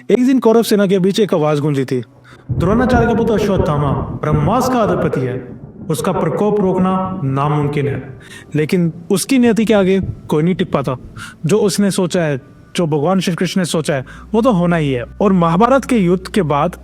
एक दिन कौरव सेना के बीच एक आवाज गूंजी थी। द्रोणाचार्य का पुत्र अश्वत्थामा ब्रह्मास्त्र का अधिपति है, उसका प्रकोप रोकना नामुमकिन है। लेकिन उसकी नियति के आगे कोई नहीं टिक पाता। जो उसने सोचा है, जो भगवान श्री कृष्ण ने सोचा है, वो तो होना ही है। और महाभारत के युद्ध के बाद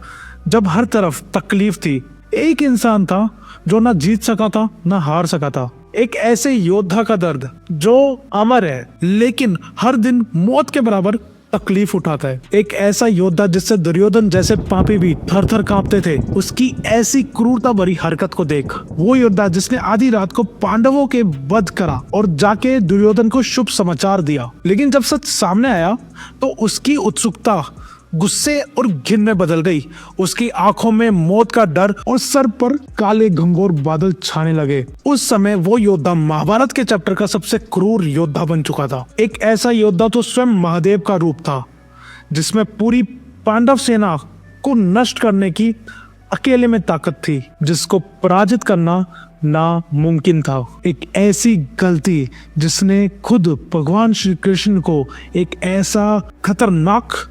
जब हर तरफ तकलीफ थी, एक इंसान था जो ना जीत सका था ना हार सका था। एक ऐसे योद्धा का दर्द जो अमर है लेकिन हर दिन मौत के बराबर तकलीफ उठाता है। एक ऐसा योद्धा जिससे दुर्योधन जैसे पापी भी थर थर कांपते थे उसकी ऐसी क्रूरता भरी हरकत को देख। वो योद्धा जिसने आधी रात को पांडवों के वध करा और जाके दुर्योधन को शुभ समाचार दिया। लेकिन जब सच सामने आया तो उसकी उत्सुकता गुस्से और घिन में बदल गई। उसकी आंखों में मौत का डर और सर पर काले घंघोर बादल छाने लगे। उस समय वो योद्धा महाभारत के चैप्टर का सबसे क्रूर योद्धा बन चुका था। एक ऐसा योद्धा तो स्वयं महादेव का रूप था, जिसमें पूरी पांडव सेना को नष्ट करने की अकेले में ताकत थी, जिसको पराजित करना नामुमकिन था। एक ऐसी गलती जिसने खुद भगवान श्री कृष्ण को एक ऐसा खतरनाक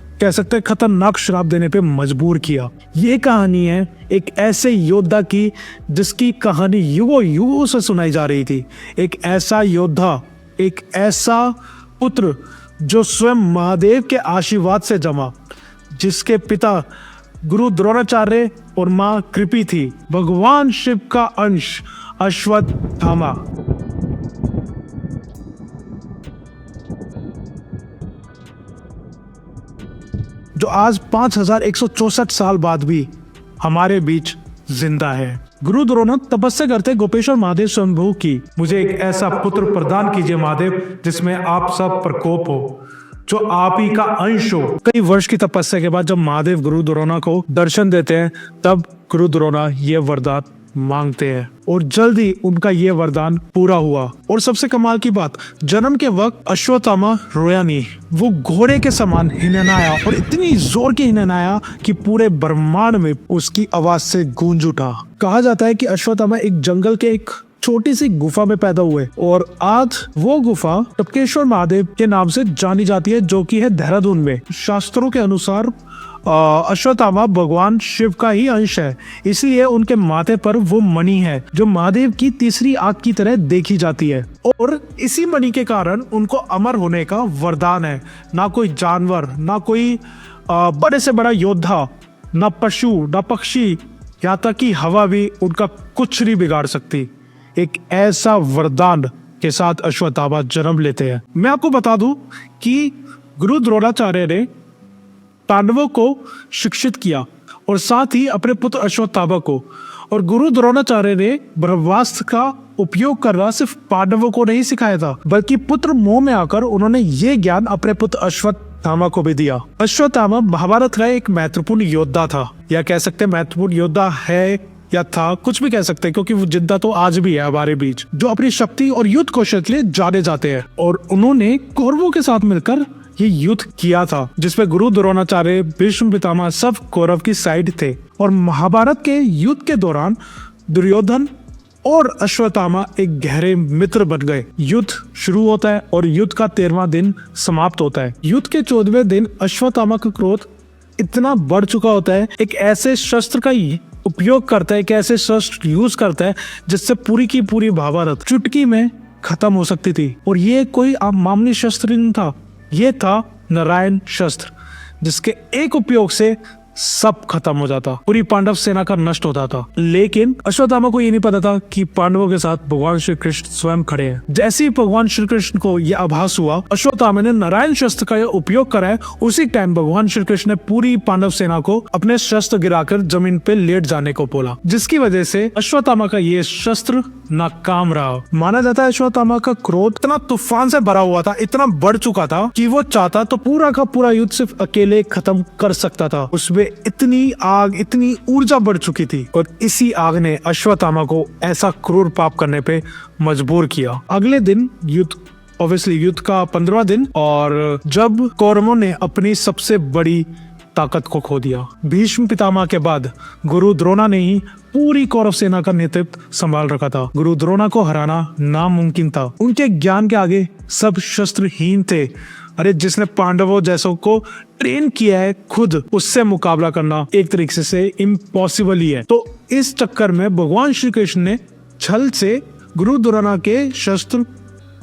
श्राप देने पे मजबूर किया। ये कहानी है एक ऐसे योद्धा की जिसकी कहानी युगों युगों से सुनाई जा रही थी। एक ऐसा योद्धा, एक ऐसा पुत्र जो स्वयं महादेव के आशीर्वाद से जमा, जिसके पिता गुरु द्रोणाचार्य और माँ कृपि थी, भगवान शिव का अंश अश्वत्थामा। जो आज 5164 साल बाद भी हमारे बीच जिंदा है। गुरु द्रोण तपस्या करते गोपेश्वर महादेव स्वयंभू की, मुझे एक ऐसा पुत्र प्रदान कीजिए महादेव जिसमें आप सब प्रकोप हो, जो आप ही का अंश हो। कई वर्ष की तपस्या के बाद जब महादेव गुरु द्रोणा को दर्शन देते हैं तब गुरु द्रोणा ये वरदान मांगते हैं और जल्दी उनका ये वरदान पूरा हुआ। और सबसे कमाल की बात, जन्म के वक्त अश्वत्थामा रोया नहीं, वो घोड़े के समान हिननाया और इतनी जोर के हिननाया कि पूरे ब्रह्मांड में उसकी आवाज से गूंज उठा। कहा जाता है कि अश्वत्थामा एक जंगल के एक छोटी सी गुफा में पैदा हुए और आज वो गुफा टपकेश्वर महादेव के नाम से जानी जाती है, जो कि है देहरादून में। शास्त्रों के अनुसार अश्वत्थामा भगवान शिव का ही अंश है, इसलिए उनके माथे पर वो मणि है जो महादेव की तीसरी आंख की तरह देखी जाती है। और इसी मणि के कारण उनको अमर होने का वरदान है। ना कोई जानवर, ना कोई बड़े से बड़ा योद्धा, ना पशु, ना पक्षी, यहाँ तक कि हवा भी उनका कुछ नहीं बिगाड़ सकती। एक ऐसा वरदान के साथ अश्वत्थामा जन्म लेते हैं। मैं आपको बता दूं कि गुरु द्रोणाचार्य ने पांडवों को शिक्षित किया और साथ ही अपने पुत्र अश्वत्थामा को। और गुरु द्रोणाचार्य ने ब्रह्मास्त्र का उपयोग करना सिर्फ पांडवों को नहीं सिखाया था, बल्कि पुत्र मोह में आकर उन्होंने ये ज्ञान अपने पुत्र अश्वत्थामा को भी दिया। अश्वत्थामा महाभारत का एक महत्वपूर्ण योद्धा था, या कह सकते हैं महत्वपूर्ण योद्धा है या था, कुछ भी कह सकते हैं, क्योंकि वो जिंदा तो आज भी है हमारे बीच, जो अपनी शक्ति और युद्ध कौशल के लिए जाने जाते हैं। और उन्होंने कौरवों के साथ मिलकर ये युद्ध किया था, जिसमें गुरु द्रोणाचार्य, भीष्म पितामह सब कौरव की साइड थे। और महाभारत के युद्ध के दौरान दुर्योधन और अश्वत्थामा एक गहरे मित्र बन गए। युद्ध शुरू होता है और युद्ध का 13वां दिन समाप्त होता है। युद्ध के 14वें दिन अश्वत्थामा का क्रोध इतना बढ़ चुका होता है, एक ऐसे शस्त्र का उपयोग करता है, एक ऐसे शस्त्र यूज करता है जिससे पूरी की पूरी महाभारत चुटकी में खत्म हो सकती थी। और ये कोई मामूली शस्त्र नहीं था, ये था नारायण शस्त्र, जिसके एक उपयोग से सब खत्म हो जाता, पूरी पांडव सेना का नष्ट होता था। लेकिन अश्वत्थामा को ये नहीं पता था कि पांडवों के साथ भगवान श्री कृष्ण स्वयं खड़े हैं। जैसे ही भगवान श्री कृष्ण को यह आभास हुआ, अश्वत्थामा ने नारायण शस्त्र का उपयोग करा है। उसी टाइम भगवान श्री कृष्ण ने पूरी पांडव सेना को अपने शस्त्र गिराकर जमीन पे लेट जाने को बोला, जिसकी वजह से अश्वत्थामा का ये शस्त्र नाकाम रहा। माना जाता है अश्वत्थामा का क्रोध इतना तूफान से भरा हुआ था, इतना बढ़ चुका था कि वो चाहता तो पूरा का पूरा युद्ध सिर्फ अकेले खत्म कर सकता था। उसमें इतनी आग, इतनी ऊर्जा बढ़ चुकी थी। और इसी आग ने अश्वत्थामा को ऐसा क्रूर पाप करने पे मजबूर किया। अगले दिन युद्ध का 15वां दिन, और जब कौरवों ने अपनी सबसे बड़ी ताकत को खो दिया, भीष्म पितामह के बाद गुरु द्रोणा ने ही पूरी कौरव सेना का नेतृत्व संभाल रखा था। गुरु द्रोणा को हराना नामुमकिन था, उनके ज्ञान के आगे सब शस्त्रहीन थे। अरे जिसने पांडवों जैसों को ट्रेन किया है, खुद उससे मुकाबला करना एक तरीके से इम्पॉसिबल ही है। तो इस चक्कर में भगवान श्री कृष्ण ने छल से गुरु द्रोण के शस्त्र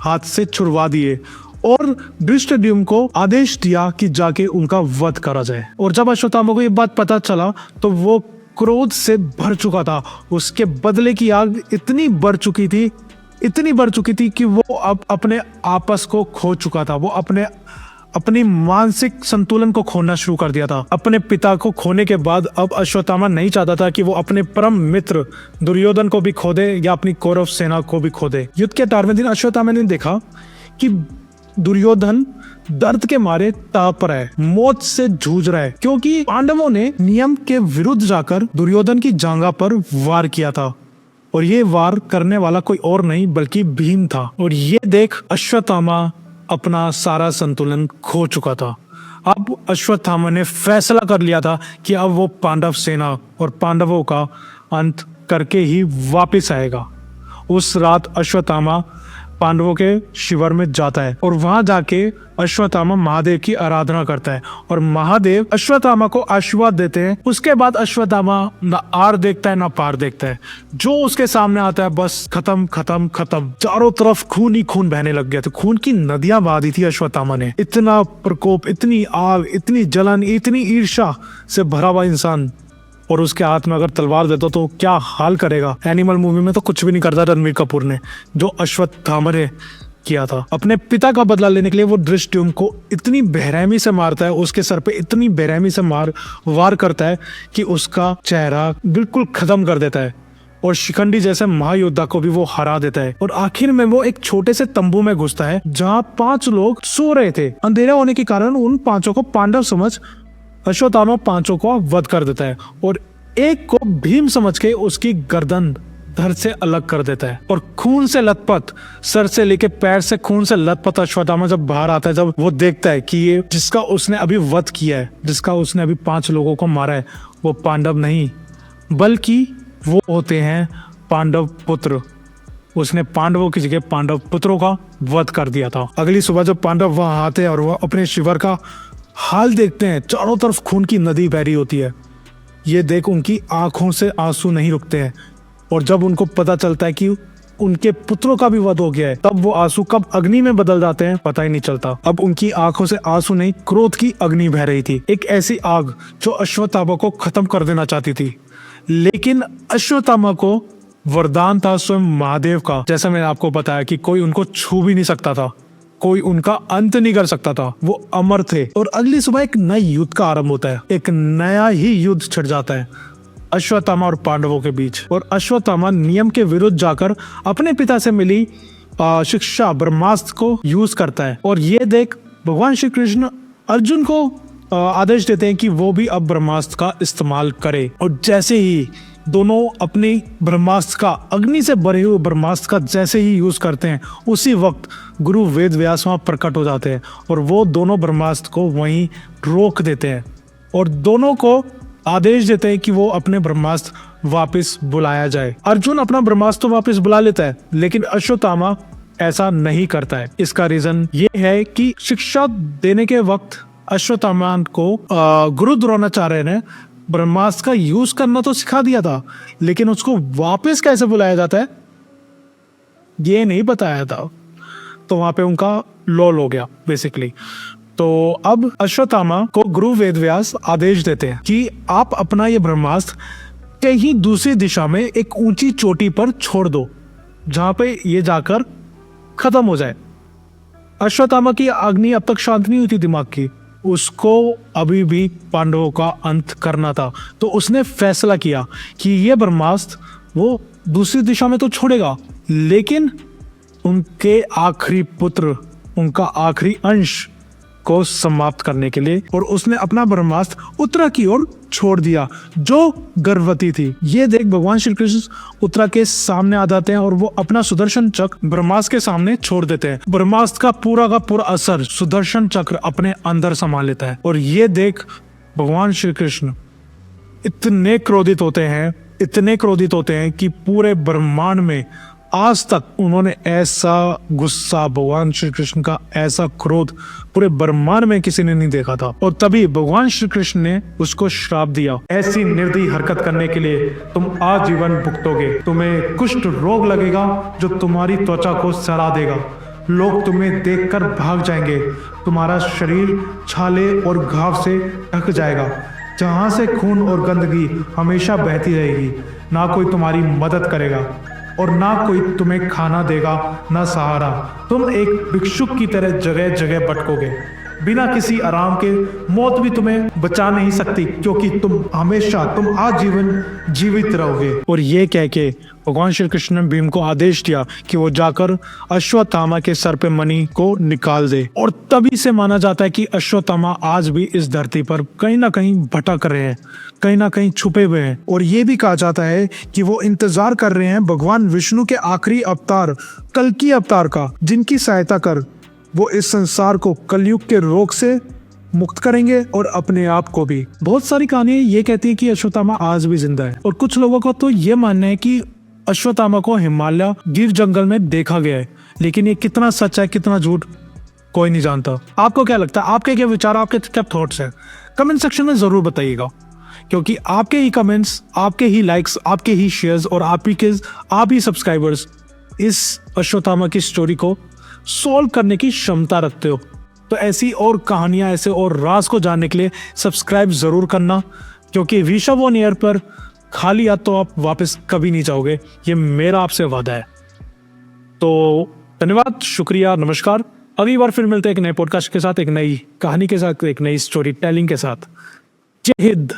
हाथ से छुड़वा दिए और धृष्टद्युम्न को आदेश दिया कि जाके उनका वध करा जाए। और जब अश्वत्थामा को ये बात पता चला तो वो क्रोध से भर चुका था। उसके बदले की आग इतनी बढ़ चुकी थी कि वो अब अपने आपस को खो चुका था। वो अपनी मानसिक संतुलन को खोना शुरू कर दिया था। अपने पिता को खोने के बाद अब अश्वत्थामा नहीं चाहता था कि वो अपने परम मित्र दुर्योधन को भी खो दे या अपनी कौरव सेना को भी खो दे। युद्ध के 18वें दिन अश्वत्थामा ने देखा कि दुर्योधन दर्द के मारे तड़प रहा है, मौत से जूझ रहा है, क्योंकि पांडवों ने नियम के विरुद्ध जाकर दुर्योधन की जांघा पर वार किया था और ये वार करने वाला कोई और नहीं बल्कि भीम था। और ये देख अश्वत्थामा अपना सारा संतुलन खो चुका था। अब अश्वत्थामा ने फैसला कर लिया था कि अब वो पांडव सेना और पांडवों का अंत करके ही वापस आएगा। उस रात अश्वत्थामा पांडवों के शिविर में जाता है और वहां जाके अश्वत्थामा महादेव की आराधना करता है और महादेव अश्वत्थामा को आशीर्वाद देते हैं। उसके बाद अश्वत्थामा ना आर देखता है ना पार देखता है। जो उसके सामने आता है बस खत्म खत्म खत्म। चारों तरफ खून ही खून बहने लग गया था। खून की नदियां बहा दी थी अश्वत्थामा ने। इतना प्रकोप, इतनी आग, इतनी जलन, इतनी ईर्ष्या से भरा हुआ इंसान और उसके हाथ में अगर तलवार देता तो क्या हाल करेगा। एनिमल मूवी में तो कुछ भी नहीं करता रणवीर कपूर ने, जो अश्वत्थामा ने किया था। अपने पिता का बदला लेने के लिए वो धृष्टद्युम्न को इतनी बेरहमी से मारता है, उसके सर पे इतनी बेरहमी से वार करता है कि उसका चेहरा बिल्कुल खत्म कर देता है और शिखंडी जैसे महायोद्धा को भी वो हरा देता है। और आखिर में वो एक छोटे से तंबू में घुसता है जहाँ 5 लोग सो रहे थे। अंधेरा होने के कारण उन 5 को पांडव समझ अश्वत्थामा 5 को वध कर देता है और एक को भीम समझ के उसकी गर्दन धड़ से अलग कर देता है। और खून से लथपथ, सर से लेके पैर से खून से लथपथ अश्वत्थामा जब बाहर आता है, जब वो देखता है कि ये जिसका उसने अभी वध किया है, जिसका उसने अभी 5 लोगों को मारा है, वो पांडव नहीं बल्कि वो होते हैं पांडव पुत्र। उसने पांडवों की जगह पांडव पुत्रों का वध कर दिया था। अगली सुबह जब पांडव वहां आते हैं और वह अपने शिविर का हाल देखते हैं, चारों तरफ खून की नदी बह रही होती है। ये देख उनकी आंखों से आंसू नहीं रुकते हैं और जब उनको पता चलता है कि उनके पुत्रों का भी वध हो गया है, तब वो आंसू कब अग्नि में बदल जाते हैं पता ही नहीं चलता। अब उनकी आंखों से आंसू नहीं, क्रोध की अग्नि बह रही थी। एक ऐसी आग जो अश्वत्थामा को खत्म कर देना चाहती थी। लेकिन अश्वत्थामा को वरदान था स्वयं महादेव का। जैसा मैंने आपको बताया कि कोई उनको छू भी नहीं सकता था, कोई उनका अंत नहीं कर सकता था। वो अमर थे। और अगली सुबह एक नए युद्ध का आरंभ होता है। एक नया ही युद्ध छिड़ जाता है अश्वत्थामा और पांडवों के बीच। और अश्वत्थामा नियम के विरुद्ध जाकर अपने पिता से मिली शिक्षा ब्रह्मास्त्र को यूज करता है। और ये देख भगवान श्री कृष्ण अर्जुन को आदेश देते हैं कि वो भी अब ब्रह्मास्त्र का इस्तेमाल करे। और जैसे ही दोनों अपनी ब्रह्मास्त्र का, अग्नि से भरे हुए ब्रह्मास्त्र का जैसे ही यूज करते हैं, उसी वक्त गुरु वेद व्यास वहां प्रकट हो जाते हैं और वो दोनों ब्रह्मास्त्र को वहीं रोक देते हैं और दोनों को आदेश देते हैं कि वो अपने ब्रह्मास्त्र वापस बुलाया जाए। अर्जुन अपना ब्रह्मास्त्र वापस बुला लेता है, लेकिन अश्वत्थामा ऐसा नहीं करता है। इसका रीजन ये है कि शिक्षा देने के वक्त अश्वत्थामा को गुरु द्रोणाचार्य ने ब्रह्मास्त्र का यूज करना तो सिखा दिया था, लेकिन उसको वापस कैसे बुलाया जाता है ये नहीं बताया था। तो वहां पे उनका लॉल हो गया बेसिकली। तो अब अश्वत्थामा को गुरु वेदव्यास आदेश देते हैं कि आप अपना ये ब्रह्मास्त्र कहीं दूसरी दिशा में एक ऊंची चोटी पर छोड़ दो, जहां पे ये जाकर खत्म हो जाए। अश्वत्थामा की अग्नि अब तक शांत नहीं हुई थी दिमाग की, उसको अभी भी पांडवों का अंत करना था। तो उसने फैसला किया कि ये ब्रह्मास्त्र वो दूसरी दिशा में तो छोड़ेगा, लेकिन उनके आखिरी पुत्र, उनका आखिरी अंश को समाप्त करने के लिए, और उसने अपना ब्रह्मास्त्र उत्तरा की ओर छोड़ दिया जो गर्भवती थी। ये देख भगवान श्री कृष्ण उत्तरा के सामने आ जाते हैं और वो अपना सुदर्शन चक्र ब्रह्मास्त्र के सामने छोड़ देते हैं। ब्रह्मास्त्र का पूरा असर सुदर्शन चक्र अपने अंदर समा लेता है। और ये देख भगवान श्री कृष्ण इतने क्रोधित होते हैं कि पूरे ब्रह्मांड में आज तक उन्होंने ऐसा गुस्सा, भगवान श्री कृष्ण का ऐसा क्रोध पूरे ब्रह्मांड में किसी ने नहीं देखा था। और तभी भगवान श्री कृष्ण ने उसको श्राप दिया, ऐसी निर्दयी हरकत करने के लिए तुम आजीवन भुगतोगे। तुम्हें कुष्ठ रोग लगेगा जो तुम्हारी त्वचा को सड़ा देगा। लोग तुम्हें देखकर भाग जाएंगे। तुम्हारा शरीर छाले और घाव से ढक जाएगा, जहां से खून और गंदगी हमेशा बहती रहेगी। ना कोई तुम्हारी मदद करेगा और ना कोई तुम्हें खाना देगा, ना सहारा। तुम एक भिक्षुक की तरह जगह जगह भटकोगे। बिना किसी आराम के मौत भी तुम्हें बचा नहीं सकती, क्योंकि तुम आजीवन जीवित रहोगे। और ये कह के भगवान श्री कृष्ण ने भीम को आदेश दिया कि वो जाकर अश्वत्थामा के सर पे मणि को निकाल दे। और तभी से माना जाता है कि अश्वत्थामा आज भी इस धरती पर कहीं ना कहीं भटक रहे हैं, कहीं ना कहीं छुपे हुए हैं। और ये भी कहा जाता है कि वो इंतजार कर रहे हैं भगवान विष्णु के आखिरी अवतार कल्कि अवतार का, जिनकी सहायता कर वो इस संसार को कलयुग के रोग से मुक्त करेंगे और अपने आप को भी। बहुत सारी कहानियां ये कहती है कि अश्वत्थामा आज भी जिंदा है। और कुछ लोगों का तो ये मानना है कि अश्वत्थामा को हिमालय गिर जंगल में देखा गया है, लेकिन ये कितना सच है कितना झूठ कोई नहीं जानता। आपको क्या लगता है? आपके क्या विचार, आपके क्या थॉट्स है? कमेंट सेक्शन में जरूर बताइएगा, क्योंकि आपके ही कमेंट्स, आपके ही लाइक्स, आपके ही शेयर्स और आप ही सब्सक्राइबर्स इस अश्वत्थामा की स्टोरी को सॉल्व करने की क्षमता रखते हो। तो ऐसी और कहानियां, ऐसे और राज को जानने के लिए सब्सक्राइब जरूर करना, क्योंकि विशव ऑन एयर पर खाली हाथ तो आप वापस कभी नहीं जाओगे, ये मेरा आपसे वादा है। तो धन्यवाद, शुक्रिया, नमस्कार। अगली बार फिर मिलते हैं एक नए पॉडकास्ट के साथ, एक नई कहानी के साथ, एक नई स्टोरी टेलिंग के साथ। जय हिंद।